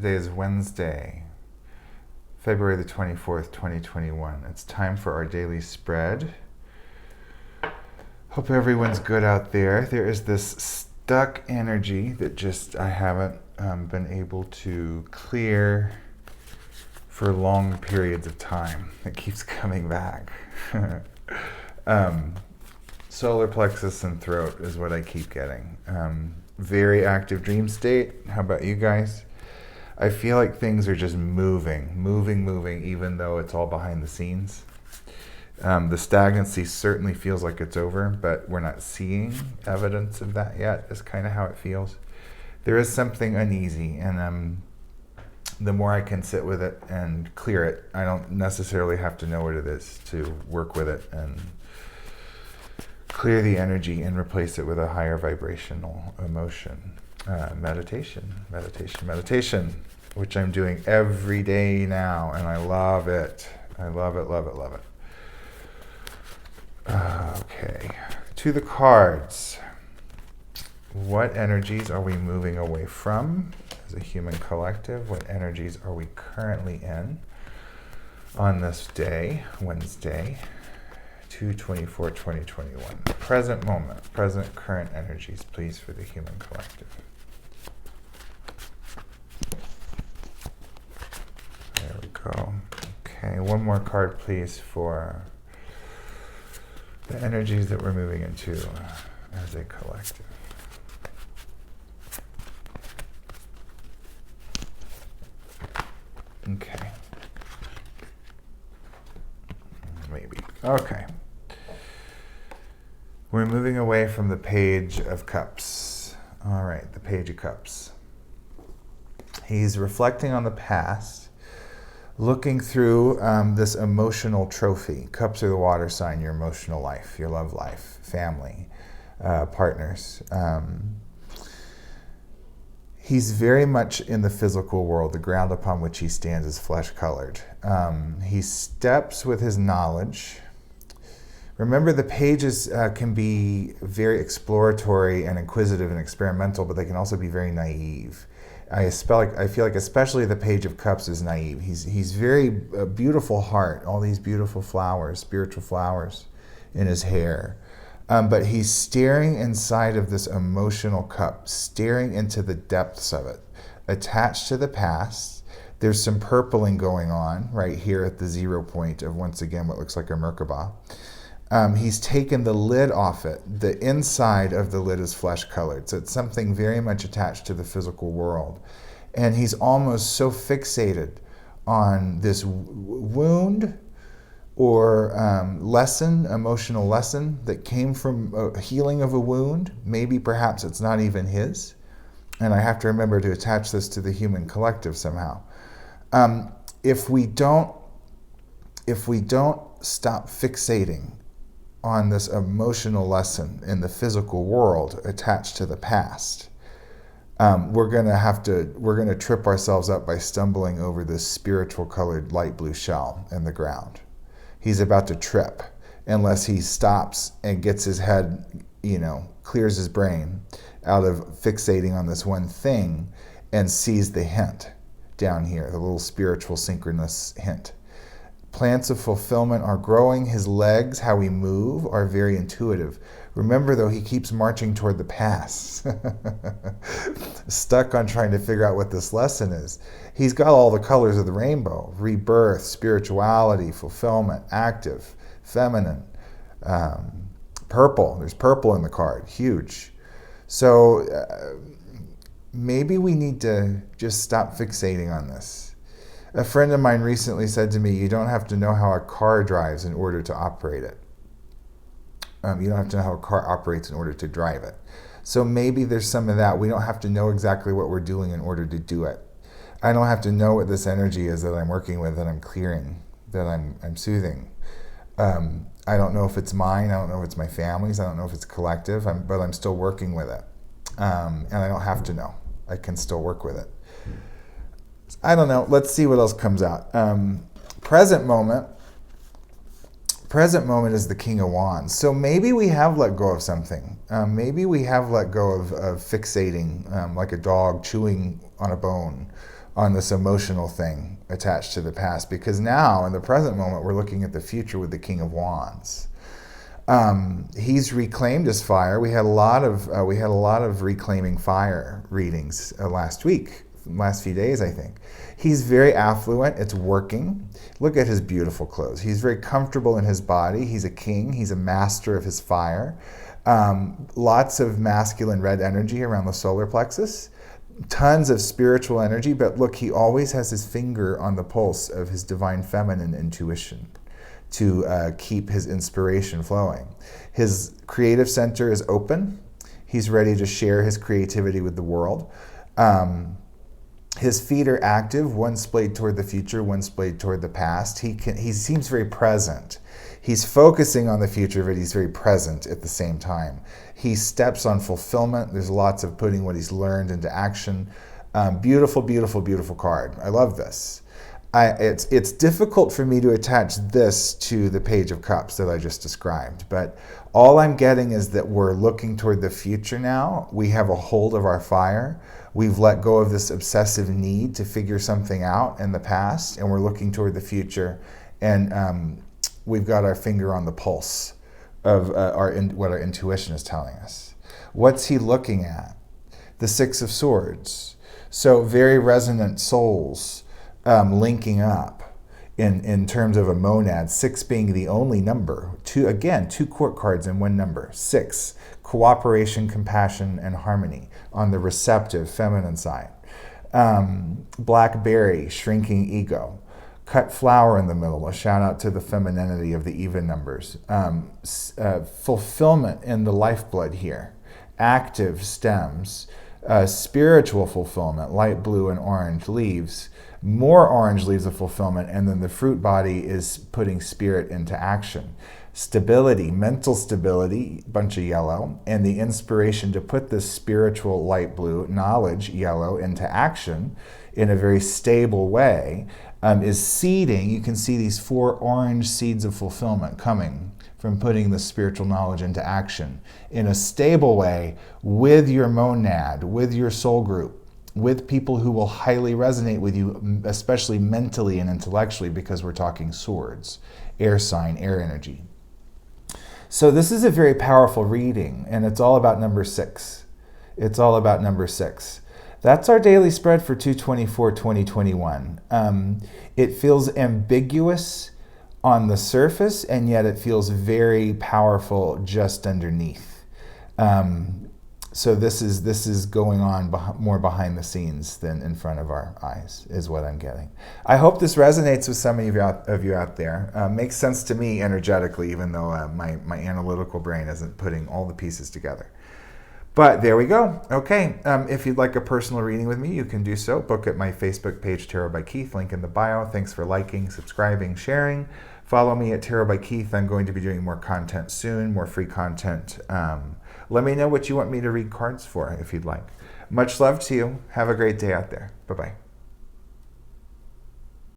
Today is Wednesday, February the 24th, 2021. It's time for our daily spread. Hope everyone's good out there. There is this stuck energy that just I haven't been able to clear for long periods of time. It keeps coming back. Solar plexus and throat is what I keep getting. Very active dream state. How about you guys? I feel like things are just moving, even though it's all behind the scenes. The stagnancy certainly feels like it's over, but we're not seeing evidence of that yet, is kind of how it feels. There is something uneasy, and the more I can sit with it and clear it, I don't necessarily have to know what it is to work with it and clear the energy and replace it with a higher vibrational emotion. Meditation, which I'm doing every day now, and I love it. I love it. Okay, to the cards. What energies are we moving away from as a human collective? What energies are we currently in on this day, Wednesday, 2/24/2021? Present moment, present current energies, please, for the human collective. There we go. Okay, one more card, please, for the energies that we're moving into as a collective. Okay. Maybe. Okay. We're moving away from the Page of Cups. All right, the Page of Cups. He's reflecting on the past, looking through this emotional trophy. Cups are the water sign, your emotional life, your love life, family, partners. He's very much in the physical world. The ground upon which he stands is flesh-colored. He steps with his knowledge. Remember, the pages can be very exploratory and inquisitive and experimental, but they can also be very naive. I feel like especially the Page of Cups is naive. He's very beautiful heart, all these beautiful flowers, spiritual flowers in his hair. But he's staring inside of this emotional cup, staring into the depths of it, attached to the past. There's some purpling going on right here at the 0 point of, once again, what looks like a Merkaba. He's taken the lid off it. The inside of the lid is flesh-colored, so it's something very much attached to the physical world. And he's almost so fixated on this wound or emotional lesson that came from a healing of a wound. Maybe perhaps it's not even his. And I have to remember to attach this to the human collective somehow. If we don't stop fixating on this emotional lesson in the physical world attached to the past, we're gonna trip ourselves up by stumbling over this spiritual colored light blue shell in the ground. He's about to trip unless he stops and gets his head, clears his brain out of fixating on this one thing and sees the hint down here, the little spiritual synchronous hint. Plants of fulfillment are growing. His legs, how we move, are very intuitive. Remember, though, he keeps marching toward the past, stuck on trying to figure out what this lesson is. He's got all the colors of the rainbow: rebirth, spirituality, fulfillment, active, feminine, purple. There's purple in the card, huge. So maybe we need to just stop fixating on this. A friend of mine recently said to me, you don't have to know how a car drives in order to operate it. You don't have to know how a car operates in order to drive it. So maybe there's some of that. We don't have to know exactly what we're doing in order to do it. I don't have to know what this energy is that I'm working with, that I'm clearing, that I'm soothing. I don't know if it's mine. I don't know if it's my family's. I don't know if it's collective, but I'm still working with it. And I don't have to know. I can still work with it. I don't know. Let's see what else comes out. Present moment is the King of Wands. So maybe we have let go of something. Maybe we have let go of fixating, like a dog chewing on a bone, on this emotional thing attached to the past, because now in the present moment we're looking at the future with the King of Wands. He's reclaimed his fire. We had a lot of reclaiming fire readings last few days, I think. He's very affluent. It's working. Look at his beautiful clothes. He's very comfortable in his body. He's a king. He's a master of his fire. Lots of masculine red energy around the solar plexus. Tons of spiritual energy, but look, he always has his finger on the pulse of his divine feminine intuition to keep his inspiration flowing. His creative center is open. He's ready to share his creativity with the world. His feet are active, one splayed toward the future, one splayed toward the past. He seems very present. He's focusing on the future, but he's very present at the same time. He steps on fulfillment. There's lots of putting what he's learned into action. Beautiful, beautiful, beautiful card. I love this. It's difficult for me to attach this to the Page of Cups that I just described, but all I'm getting is that we're looking toward the future now. We have a hold of our fire. We've let go of this obsessive need to figure something out in the past, and we're looking toward the future, and we've got our finger on the pulse of what our intuition is telling us. What's he looking at? The Six of Swords. So very resonant souls linking up in terms of a monad, 6 being the only number. Two court cards in one number. 6, cooperation, compassion, and harmony on the receptive feminine side. Blackberry, shrinking ego. Cut flower in the middle, a shout out to the femininity of the even numbers. Fulfillment in the lifeblood here. Active stems. Spiritual fulfillment, light blue and orange leaves. More orange leaves of fulfillment, and then the fruit body is putting spirit into action. Stability, mental stability, bunch of yellow, and the inspiration to put this spiritual light blue, knowledge, yellow, into action in a very stable way is seeding. You can see these 4 orange seeds of fulfillment coming from putting the spiritual knowledge into action in a stable way with your monad, with your soul group, with people who will highly resonate with you, especially mentally and intellectually, because we're talking swords, air sign, air energy. So this is a very powerful reading, and it's all about number 6. It's all about number 6. That's our daily spread for 2/24/2021. It feels ambiguous on the surface, and yet it feels very powerful just underneath. So this is going on more behind the scenes than in front of our eyes, is what I'm getting. I hope this resonates with some of you out there. Makes sense to me energetically, even though my analytical brain isn't putting all the pieces together. But there we go. Okay, if you'd like a personal reading with me, you can do so. Book at my Facebook page, Tarot by Keyth, link in the bio. Thanks for liking, subscribing, sharing. Follow me at Tarot by Keyth. I'm going to be doing more content soon, more free content. Let me know what you want me to read cards for if you'd like. Much love to you. Have a great day out there. Bye-bye.